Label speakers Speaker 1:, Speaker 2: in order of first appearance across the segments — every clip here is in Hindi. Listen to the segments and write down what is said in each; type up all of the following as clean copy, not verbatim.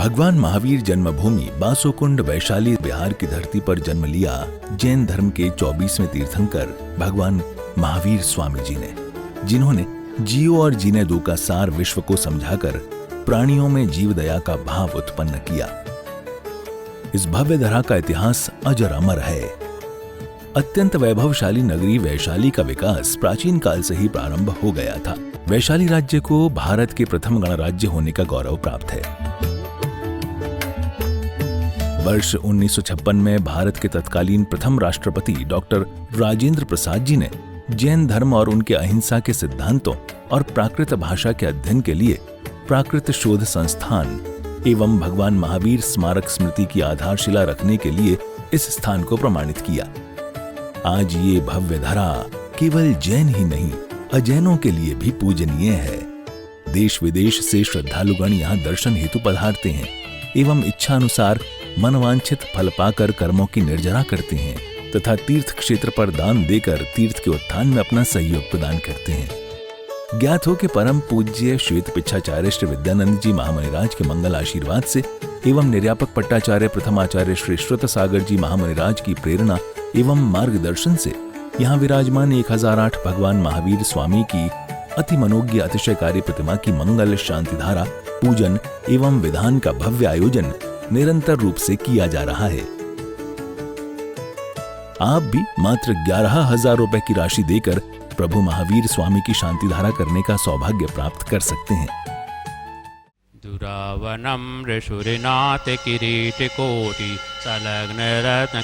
Speaker 1: भगवान महावीर जन्मभूमि बासोकुंड वैशाली बिहार की धरती पर जन्म लिया जैन धर्म के 24वें तीर्थंकर भगवान महावीर स्वामी जी ने, जिन्होंने जियो और जीने दो का सार विश्व को समझाकर प्राणियों में जीव दया का भाव उत्पन्न किया। इस भव्य धरा का इतिहास अजर अमर है। अत्यंत वैभवशाली नगरी वैशाली का विकास प्राचीन काल से ही प्रारंभ हो गया था। वैशाली राज्य को भारत के प्रथम गणराज्य होने का गौरव प्राप्त है। वर्ष 1956 में भारत के तत्कालीन प्रथम राष्ट्रपति डॉक्टर राजेंद्र प्रसाद जी ने जैन धर्म और उनके अहिंसा के सिद्धांतों और प्राकृत भाषा के अध्ययन के लिए प्राकृत शोध संस्थान एवं भगवान महावीर स्मारक स्मृति की आधारशिला रखने के लिए इस स्थान को प्रमाणित किया। आज ये भव्य धरा केवल जैन ही नहीं, अजैनों के लिए भी पूजनीय है। देश विदेश से श्रद्धालुगण यहाँ दर्शन हेतु पधारते हैं एवं इच्छा अनुसार मनवांछित फल पाकर कर्मों की निर्जरा करते हैं तथा तीर्थ क्षेत्र पर दान देकर तीर्थ के उत्थान में अपना सहयोग प्रदान करते हैं। ज्ञात हो कि परम पूज्य श्वेत पिच्छाचार्य श्री विद्यानंद जी महामुनिराज के मंगल आशीर्वाद से एवं निर्यापक पट्टाचार्य प्रथमाचार्य श्री श्रुत सागर जी महामुनिराज की प्रेरणा एवं मार्गदर्शन से यहाँ विराजमान 1008 भगवान महावीर स्वामी की अति मनोज्ञ अतिशयकारी प्रतिमा की मंगल शांति धारा पूजन एवं विधान का भव्य आयोजन निरंतर रूप से किया जा रहा है। आप भी मात्र 11,000 रुपए की राशि देकर प्रभु महावीर स्वामी की शांति धारा करने का सौभाग्य प्राप्त कर सकते हैं।
Speaker 2: दुरावनम ऋषुरिनाथ किरीट कोटि संलग्न रत्न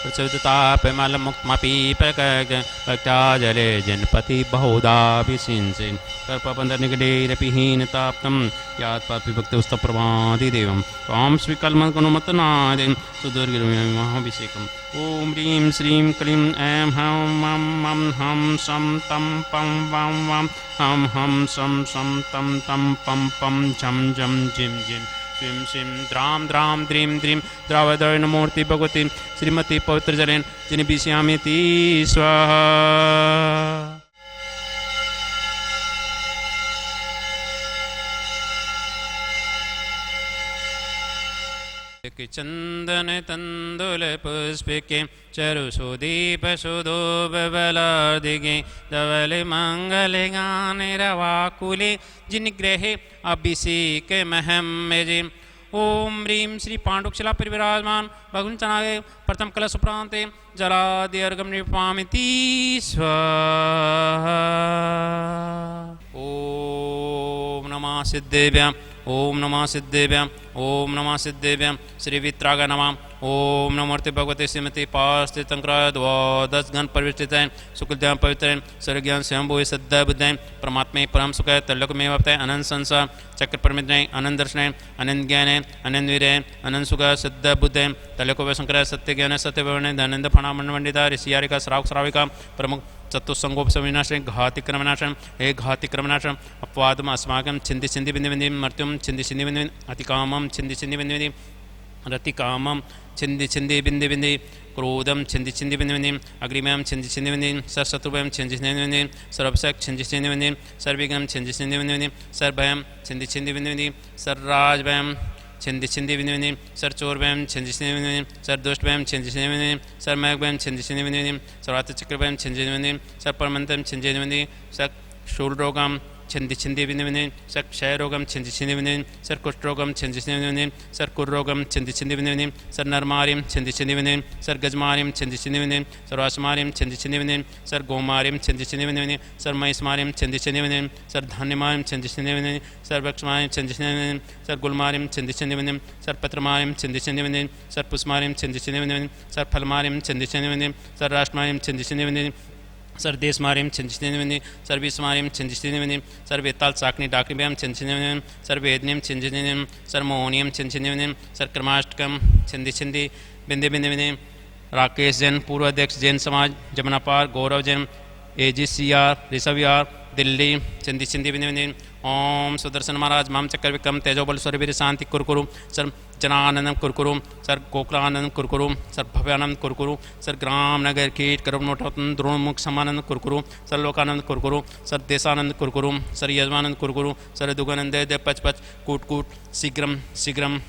Speaker 2: सविदुताप मल मुक्तमपि प्रकटा जले जनपति बहुधा विसिंसिन कर्पबंध निगडेरपि हीनताप्तम यात् पापि भक्त उस्त प्रभाति देवम त्वां स्वीकल्म गुणमतनादिं सुदुर्गिरमहाभिषेकम् ओम ह्रीं श्रीं क्लीं ऐं हं मं मं हं सं तं पं वं वं हं हं सं सं तं तं पं पं झं झं झिं झिं शिं शिं द्रां द्रां द्रीं द्रीं द्रावदयन मूर्ति भगवती श्रीमती पवित्र जलेन जिनिभिषयामीति स्वाहा। चंदन तंदुल पुष्पिके चरु सुदीप सुदोबलादिगे धवल मंगल गान रवाकुले जिन ग्रहे अभिषेक महम्मजे ओम ह्रीं श्री पांडुकशिला पर विराजमान भगवन् चनागे प्रथम कलश प्रांते जलादि अर्घम निपामिति स्वाहा। ओम नमः सिद्धेभ्याम् ओम नमः सिद्धेभ्याम् ओम नमः सिद्धेभ्याम् श्री वित्राग नमः ओम नमोर्ते भगवते श्रीमती पास्ते तंक्राय द्वादश घन परिविष्टिताय सुकुलध्यान पवित्राय सर्वज्ञान स्वयंभुवे सद्दा बुद्धाय परमात्मे परम सुखाय तल्लोक में वक्ताय अनंत संसार चक्र परमित्राय अनंत दर्शनाय अनंत ज्ञानाय अनंत वीराय अनंत सुखाय सद्दा बुद्धाय तल्लोक व शंकराय सत्य ज्ञान सत्य भवनाय धनंद फणा मंडवंडिता ऋषियारिका श्रावक श्राविका प्रमुख चतुस्संगोप सविनाशय घाति क्रमनाशम हे घाति क्रमनाशम अपवादम अस्माकं छिंदि छिंदि बिंदि बिंदि मर्त्युम छिंदि छिंदि बिंदि अतिकामम छिंदि छिंदि बिंदि बिंदि रतिकामम छिंदि छिंदि बिंदि बिंदि क्रोधम छिंदि छिंदि बिंदि बिंदि अग्रिमयम छिंदि छिंदि बिंदि सर्वशत्रुभयम छिंदि छिंदि बिंदि सर्वशक छिंदि छिंदि बिंदि सर्विगम छिंदि छिंदि बिंदि बिंदि सर्वभयम छिंदि छिंदि बिंदि बिंदि सर्वराजभयम छिंदि छिंदि बिंदि बिंदि सर्वचोरभयम छिंदि छिंदि बिंदि बिंदि सर्वदुष्टभयम छिंदि छिंदि बिंदि बिंदि सर्वमयभयम छिंदि छिंदि बिंदि बिंदि सर्वात्मचक्रभयम छिंदि छिंदि बिंदि सर्वपरमंतम छिंदि छिंदि बिंदि शूलरोगम छिंदि छिंदि बिंदि बिंदि सर क्षयरोगम छिंदि छिंदि बिंदि सर कुष्ठरोगम छिंदि छिंदि बिंदि सर कुर्रोगम छिंदि छिंदि बिंदि बिंदि सर नरमारिम छिंदि छिंदि बिंदि सर गजमारिम छिंदि छिंदि बिंदि सर वासमारिम छिंदि छिंदि बिंदि सर गोमारिम छिंदि छिंदि बिंदि बिंदि सर महिषमारिम छिंदि छिंदि बिंदि सर धान्यमारिम छिंदि छिंदि बिंदि सर वृक्षमारिम छिंदि छिंदि बिंदि सर गुलमारिम छिंदि छिंदि बिंदि सर पत्रमारिम छिंदि छिंदि बिंदि सर पुष्मारिम छिंदि छिंदि बिंदि सर फलमारिम छिंदि छिंदि बिंदि सर राष्ट्रमारिम छिंदि छिंदि बिंदि सर देशमारिम छिंदि छिंदि बिंदि सर विस्मारिम छिंदि छिंदि बिंदि सर वेताल साकनी डाकनीभ्याम छिंदि छिंदि बिंदि सर वेदनीम छिंदि छिंदि बिंदि सर मोहनीयम छिंदि छिंदि बिंदि सर क्रमाष्टकम छिंदि छिंदि बिंदि बिंदि बिंदि राकेश जैन पूर्व अध्यक्ष जैन समाज जमुनापार गौरव जैन एजीसीआर ऋषभयार दिल्ली सिंधी सिंधी बिंदी बिंदी ओम सुदर्शन महाराज माम चक्र विक्रम तेजोबल स्वरवीर शांति कुरकुरु सर जनानंदम कुरकुरु सर गोकुलानंद कुरकुरु सर भव्यानंद कुरकुरु सर ग्राम नगर कीट करुणोटन द्रोणमुख समानंद कुरकुरु सर लोकानंद कुरकुरु सर देशानंद कुरकुरु सर यजमानंद कुरकुरु सर दुगनंद दे पच पच कूट कूट शीघ्रम शीघ्रम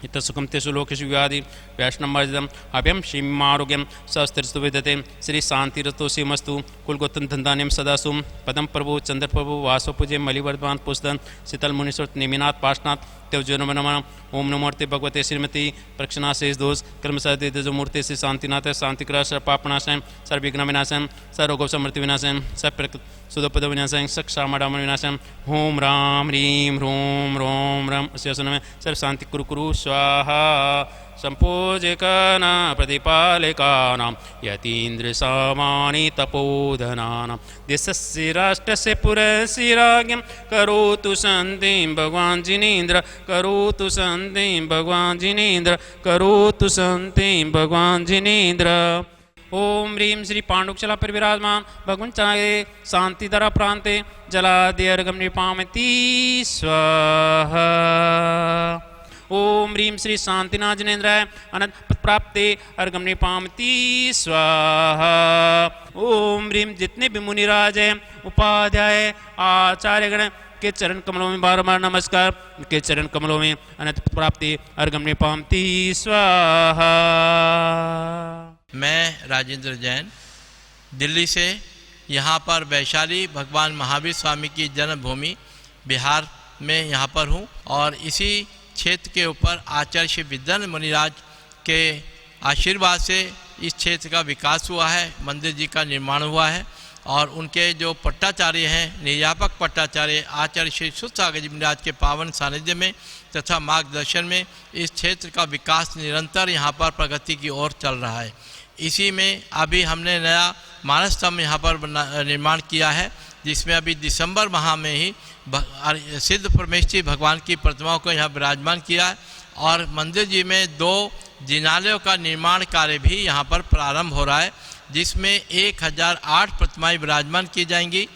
Speaker 2: इत सुखम तेषु लोकेषु व्याधि वैष्णवमर्जितम अभ्यम श्रीमारोग्यम सहस्त्रस्तु विदते श्री शांतिरतो सीमस्तु कुलगोतन धंधान्यम सदासु पदम प्रभु चंद्र प्रभु वासव पूजे मलिवर्धमान पुस्तन शीतल मुनिश्रुत निमिनाथ पाशनाथ तेवजन नमः ओम नमोर्ते भगवते श्रीमती प्रक्षणा शेष दोष कर्म सदो मूर्ति श्री शांतिनाथ शांतिग्रह सर्वपापनाशय सर्वविघ्न विनाशय सर्वगोप समृद्धि विनाशय सब सुदपद विनाशय सक्षामडाम विनाशय ओम राम ह्रीम रोम रोम रम में सर्व शांति कुरु कुरु स्वाहा संपूजकाना प्रतिपालकानां यतीन्द्र सामानि तपोधनानां देशस्य राष्ट्रस्य पुरस्य राज्ञं करोतु शान्तिं भगवान् जिनेन्द्र करोतु शान्तिं भगवान् जिनेन्द्र करोतु शान्तिं भगवान् जिनेन्द्र ओम ह्रीं श्री पाण्डुकशला पर विराजमान भगवन् चाये शांतिधरा प्रांते जलाद्यर्घं निपामति स्वाहा ओम ह्रीं श्री शांतिनाथ जिनेन्द्राय अनंत प्राप्ते अर्घम निपामति स्वाहा ओम ह्रीं जितने भी मुनिराज हैं उपाध्याय आचार्यगण के चरण कमलों में बार बार नमस्कार के चरण कमलों में अनंत प्राप्ति अर्घम निपामति स्वाहा।
Speaker 3: मैं राजेंद्र जैन दिल्ली से यहाँ पर वैशाली भगवान महावीर स्वामी की जन्मभूमि बिहार में यहाँ पर हूँ और इसी क्षेत्र के ऊपर आचार्य श्री विद्यानंद मुनिराज के आशीर्वाद से इस क्षेत्र का विकास हुआ है, मंदिर जी का निर्माण हुआ है और उनके जो पट्टाचार्य हैं निर्यापक पट्टाचार्य आचार्य श्री सुसागर जी मुनिराज के पावन सानिध्य में तथा मार्गदर्शन में इस क्षेत्र का विकास निरंतर यहाँ पर प्रगति की ओर चल रहा है। इसी में अभी हमने नया मानस स्तंभ यहाँ पर निर्माण किया है जिसमें अभी दिसंबर माह में ही सिद्ध परमेश्वरी भगवान की प्रतिमाओं को यहाँ विराजमान किया है और मंदिर जी में 2 जिनालयों का निर्माण कार्य भी यहाँ पर प्रारंभ हो रहा है जिसमें 1008 प्रतिमाएं विराजमान की जाएंगी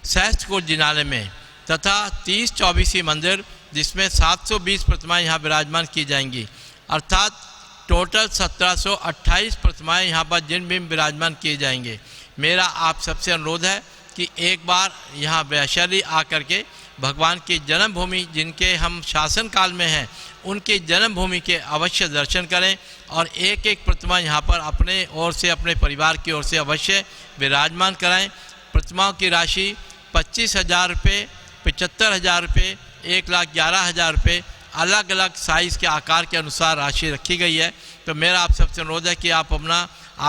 Speaker 3: सहस्त्रकूट जिनालय में तथा 30-24 मंदिर जिसमें 720 प्रतिमाएं यहाँ विराजमान की जाएंगी अर्थात टोटल 1728 प्रतिमाएं यहाँ पर जिन भी विराजमान किए जाएंगे। मेरा आप सबसे अनुरोध है कि एक बार यहाँ वैशाली आकर के भगवान की जन्मभूमि जिनके हम शासन काल में हैं उनकी जन्मभूमि के अवश्य दर्शन करें और एक एक प्रतिमा यहाँ पर अपने ओर से अपने परिवार की ओर से अवश्य विराजमान कराएं। प्रतिमाओं की राशि 25,000 रुपये, 75,000 रुपये, 1,11,000 रुपये अलग अलग साइज़ के आकार के अनुसार राशि रखी गई है। तो मेरा आप सबसे अनुरोध है कि आप अपना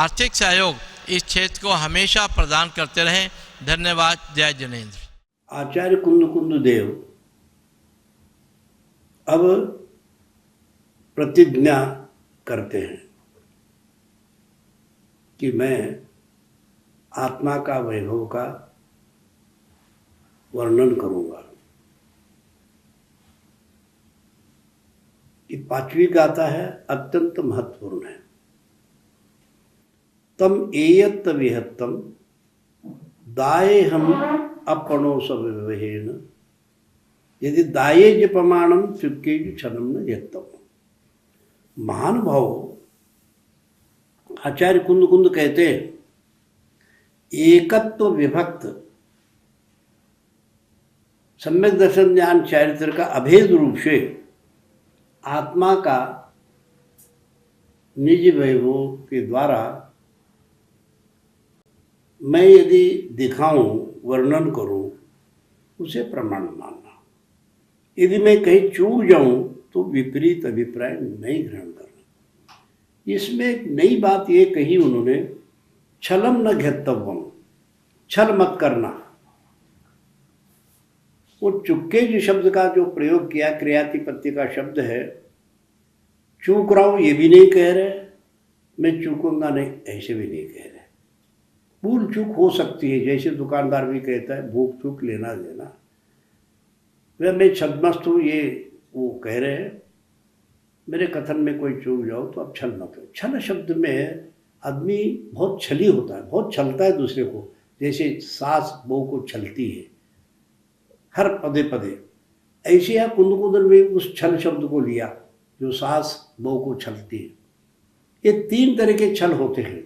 Speaker 3: आर्थिक सहयोग इस क्षेत्र को हमेशा प्रदान करते रहें। धन्यवाद। जय जिनेन्द्र।
Speaker 4: आचार्य कुंद देव अब प्रतिज्ञा करते हैं कि मैं आत्मा का वैभव का वर्णन करूंगा। ये 5वीं गाथा है, अत्यंत महत्वपूर्ण है। तम एयत्त विहत्तम दाये हम अपनो सविवेहेन यदि दाये जपमाणम चुके क्षणम न यत्तम। महानुभाव आचार्य कुंद कहते हैं एकत्व विभक्त सम्यक दर्शन ज्ञान चारित्र का अभेद रूप से आत्मा का निज वैभव के द्वारा मैं यदि दिखाऊं, वर्णन करूं, उसे प्रमाण मानना। यदि मैं कहीं चूक जाऊं तो विपरीत अभिप्राय नहीं ग्रहण करना। इसमें एक नई बात ये कही उन्होंने, छलम न घ्यत्तव्यम, छल मत करना। वो चुक्के जो शब्द का जो प्रयोग किया, क्रियातिपत्ति का शब्द है, चूक रहा हूं ये भी नहीं कह रहे, मैं चूकूंगा नहीं ऐसे भी नहीं कह रहे। भूल चूक हो सकती है, जैसे दुकानदार भी कहता है भूख चूक लेना देना, वह मैं छदमस्त हूँ ये वो कह रहे हैं। मेरे कथन में कोई चूक जाओ तो अब छल मत हो। छल शब्द में आदमी बहुत छली होता है, बहुत छलता है दूसरे को, जैसे सास बहू को छलती है हर पदे पदे, ऐसे यहाँ कुंदकुंदन में उस छल शब्द को लिया जो सास बहू को छलती है। ये 3 तरह के छल होते हैं।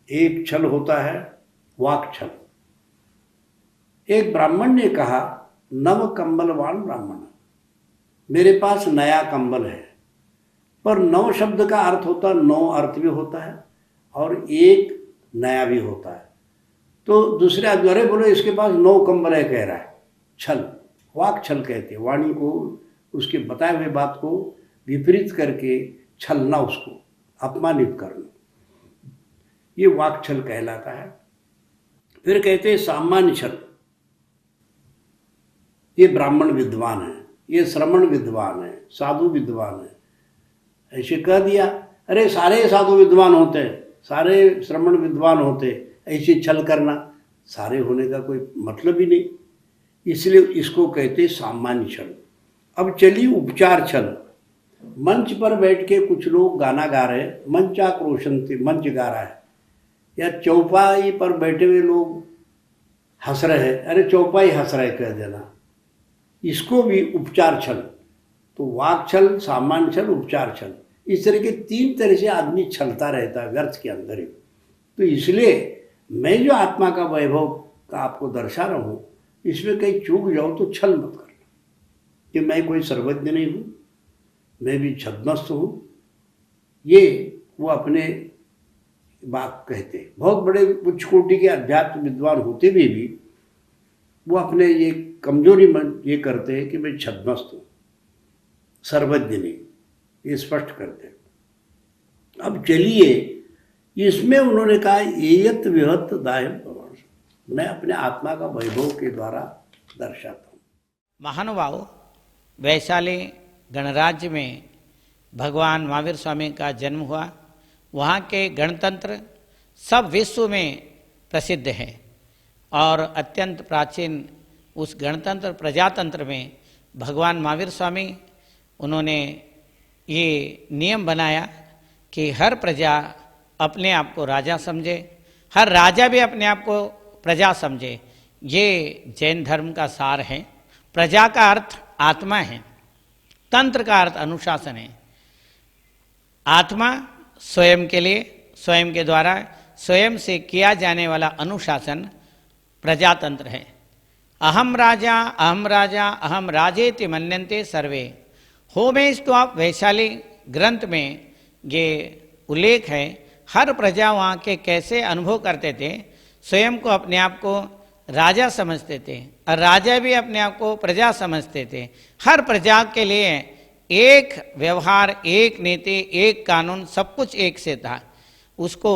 Speaker 4: एक छल होता है वाक छल। एक ब्राह्मण ने कहा, नव कंबलवान ब्राह्मण, मेरे पास नया कंबल है। पर नव शब्द का अर्थ होता है, 9 अर्थ भी होता है और एक नया भी होता है। तो दूसरे आदमी, अरे बोलो इसके पास 9 कंबल है कह रहा है। छल, वाक छल कहते हैं। वाणी को, उसके बताए हुए बात को विपरीत करके छलना, उसको अपमानित करना, ये वाक छल कहलाता है। फिर कहते हैं सामान्य छल। ये ब्राह्मण विद्वान है, ये श्रमण विद्वान है, साधु विद्वान है, ऐसे कह दिया। अरे सारे साधु विद्वान होते हैं, सारे श्रमण विद्वान होते, ऐसे छल करना, सारे होने का कोई मतलब ही नहीं, इसलिए इसको कहते सामान्य छल। अब चलिए उपचार छल। मंच पर बैठ के कुछ लोग गाना गा रहे हैं, मंचाक्रोशन से मंच गा रहा है, या चौपाई पर बैठे हुए लोग हंस रहे हैं, अरे चौपाई हंस रहे कह देना, इसको भी उपचार छल। तो वाक छल, सामान्य छल, उपचार छल, इस तरह के 3 तरह से आदमी छलता रहता है व्यर्थ के अंदर ही। तो इसलिए मैं जो आत्मा का वैभव का आपको दर्शा रहा हूँ, इसमें कहीं चूक जाओ तो छल मत करना कि मैं कोई सर्वज्ञ नहीं हूँ, मैं भी छद्मस्त हूँ। ये वो अपने बात कहते, बहुत बड़े उच्च कोटि के अध्यात्म विद्वान होते हुए भी वो अपने ये कमजोरी में ये करते हैं कि मैं छद्मस्त हूँ, सर्वज्ञ नहीं, ये स्पष्ट करते हैं। अब चलिए, इसमें उन्होंने कहा एयत विहत दायम प्रमाण, मैं अपने आत्मा का वैभव के द्वारा दर्शाता हूँ।
Speaker 5: महानुभाव, वैशाली गणराज्य में भगवान महावीर स्वामी का जन्म हुआ। वहाँ के गणतंत्र सब विश्व में प्रसिद्ध है और अत्यंत प्राचीन उस गणतंत्र प्रजातंत्र में भगवान महावीर स्वामी उन्होंने ये नियम बनाया कि हर प्रजा अपने आप को राजा समझे, हर राजा भी अपने आप को प्रजा समझे। ये जैन धर्म का सार है। प्रजा का अर्थ आत्मा है, तंत्र का अर्थ अनुशासन है। आत्मा स्वयं के लिए, स्वयं के द्वारा स्वयं से किया जाने वाला अनुशासन प्रजातंत्र है। अहम राजा अहम राजेति मन्यन्ते सर्वे। होमेस्टॉप वैशाली ग्रंथ में ये उल्लेख है, हर प्रजा वहाँ के कैसे अनुभव करते थे, स्वयं को अपने आप को राजा समझते थे और राजा भी अपने आप को प्रजा समझते थे। हर प्रजा के लिए एक व्यवहार, एक नीति, एक कानून, सब कुछ एक से था। उसको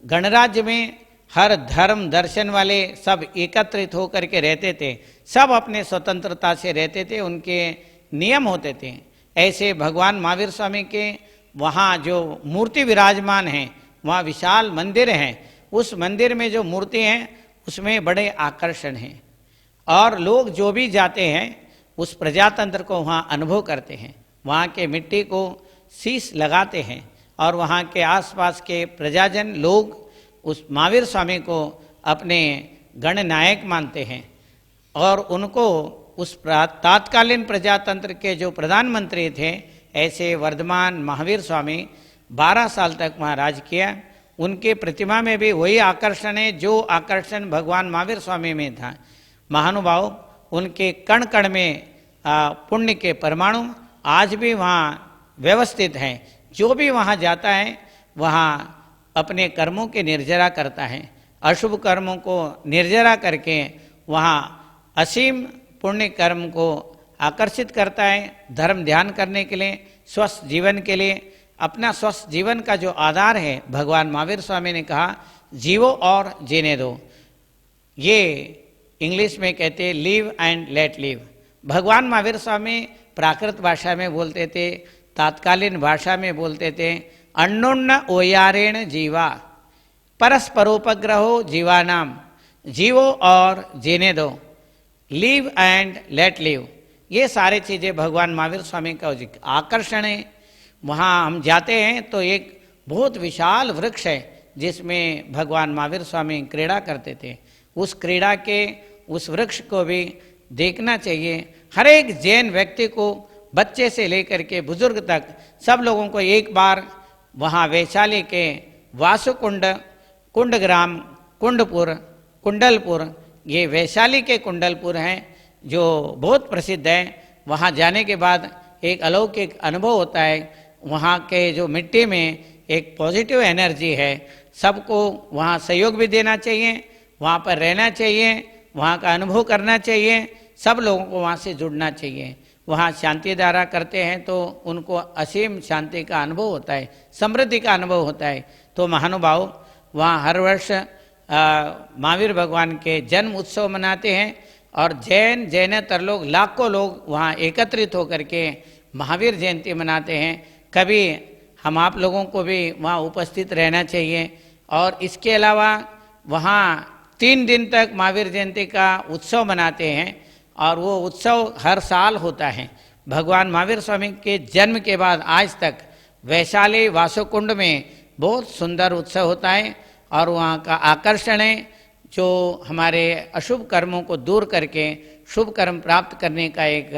Speaker 5: गणराज्य में हर धर्म दर्शन वाले सब एकत्रित होकर के रहते थे, सब अपने स्वतंत्रता से रहते थे, उनके नियम होते थे। ऐसे भगवान महावीर स्वामी के वहाँ जो मूर्ति विराजमान हैं, वहाँ विशाल मंदिर हैं, उस मंदिर में जो मूर्ति हैं उसमें बड़े आकर्षण हैं और लोग जो भी जाते हैं उस प्रजातंत्र को वहाँ अनुभव करते हैं। वहाँ के मिट्टी को शीश लगाते हैं और वहाँ के आसपास के प्रजाजन लोग उस महावीर स्वामी को अपने गणनायक मानते हैं और उनको उस तात्कालीन प्रजातंत्र के जो प्रधानमंत्री थे, ऐसे वर्धमान महावीर स्वामी 12 साल तक वहाँ राज किया। उनके प्रतिमा में भी वही आकर्षण है जो आकर्षण भगवान महावीर स्वामी में था। महानुभाव, उनके कण कण में पुण्य के परमाणु आज भी वहाँ व्यवस्थित हैं। जो भी वहाँ जाता है वहाँ अपने कर्मों के निर्जरा करता है, अशुभ कर्मों को निर्जरा करके वहाँ असीम पुण्य कर्म को आकर्षित करता है। धर्म ध्यान करने के लिए, स्वस्थ जीवन के लिए, अपना स्वस्थ जीवन का जो आधार है, भगवान महावीर स्वामी ने कहा जीवो और जीने दो। ये इंग्लिश में कहते हैं लिव एंड लेट लिव। भगवान महावीर स्वामी प्राकृत भाषा में बोलते थे, तात्कालीन भाषा में बोलते थे, अन्योन्य ओयारेण जीवा परस्परोपग्रहो जीवानाम, जीवो और जीने दो, लिव एंड लेट लिव। ये सारे चीज़ें भगवान महावीर स्वामी का आकर्षण है। वहाँ हम जाते हैं तो एक बहुत विशाल वृक्ष है जिसमें भगवान महावीर स्वामी क्रीड़ा करते थे, उस क्रीड़ा के उस वृक्ष को भी देखना चाहिए। हर एक जैन व्यक्ति को, बच्चे से लेकर के बुजुर्ग तक, सब लोगों को एक बार वहाँ वैशाली के वासुकुंड, कुंडग्राम, कुंडपुर, कुंडलपुर, ये वैशाली के कुंडलपुर हैं जो बहुत प्रसिद्ध है। वहाँ जाने के बाद एक अलौकिक अनुभव होता है। वहाँ के जो मिट्टी में एक पॉजिटिव एनर्जी है, सबको वहाँ सहयोग भी देना चाहिए, वहाँ पर रहना चाहिए, वहाँ का अनुभव करना चाहिए, सब लोगों को वहाँ से जुड़ना चाहिए। वहाँ शांति धारा करते हैं तो उनको असीम शांति का अनुभव होता है, समृद्धि का अनुभव होता है। तो महानुभाव वहाँ हर वर्ष महावीर भगवान के जन्म उत्सव मनाते हैं और जैनेतर लोग, लाखों लोग वहाँ एकत्रित होकर के महावीर जयंती मनाते हैं। कभी हम आप लोगों को भी वहाँ उपस्थित रहना चाहिए। और इसके अलावा वहाँ 3 दिन तक महावीर जयंती का उत्सव मनाते हैं और वो उत्सव हर साल होता है। भगवान महावीर स्वामी के जन्म के बाद आज तक वैशाली वासुकुंड में बहुत सुंदर उत्सव होता है और वहाँ का आकर्षण है जो हमारे अशुभ कर्मों को दूर करके शुभ कर्म प्राप्त करने का एक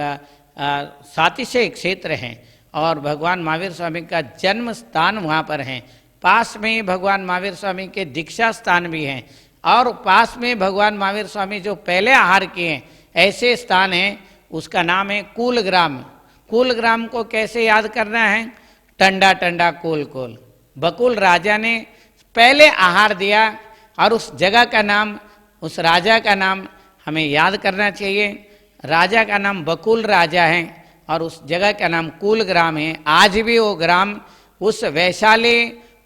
Speaker 5: सातिशय क्षेत्र है। और भगवान महावीर स्वामी का जन्म स्थान वहाँ पर है। पास में भगवान महावीर स्वामी के दीक्षा स्थान भी हैं और पास में भगवान महावीर स्वामी जो पहले आहार किए हैं ऐसे स्थान है, उसका नाम है कूलग्राम। कूलग्राम को कैसे याद करना है? टंडा टंडा कूल कूल, बकुल राजा ने पहले आहार दिया और उस जगह का नाम, उस राजा का नाम हमें याद करना चाहिए। राजा का नाम बकुल राजा है और उस जगह का नाम कूलग्राम है। आज भी वो ग्राम उस वैशाली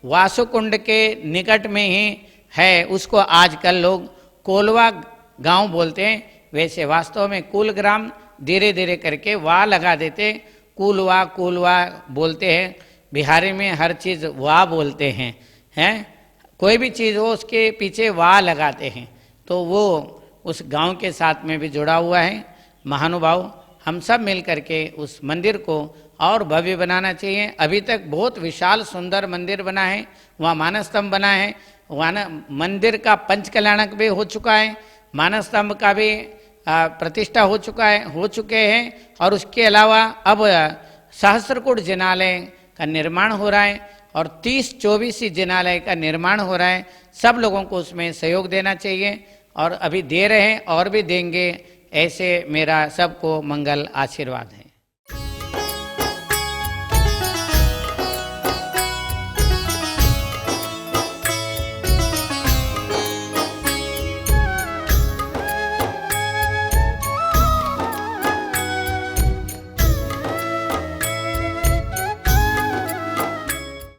Speaker 5: वासुकुंड के निकट में ही है। उसको आजकल लोग कोलवा गांव बोलते हैं, वैसे वास्तव में कूलग्राम धीरे धीरे करके वाह लगा देते, कूलवा कूलवा बोलते हैं। बिहारी में हर चीज़ वाह बोलते हैं, कोई भी चीज़ हो उसके पीछे वाह लगाते हैं। तो वो उस गांव के साथ में भी जुड़ा हुआ है। महानुभाव, हम सब मिल करके उस मंदिर को और भव्य बनाना चाहिए। अभी तक बहुत विशाल सुंदर मंदिर बना है, वहाँ मानस स्तंभ बना है, वहाँ मंदिर का पंचकल्याणक भी हो चुका है, मानस स्तंभ का भी प्रतिष्ठा हो चुके हैं और उसके अलावा अब सहस्त्रकूट जिनालय का निर्माण हो रहा है और 30-24 जिनालय का निर्माण हो रहा है। सब लोगों को उसमें सहयोग देना चाहिए और अभी दे रहे हैं और भी देंगे। ऐसे मेरा सबको मंगल आशीर्वाद है।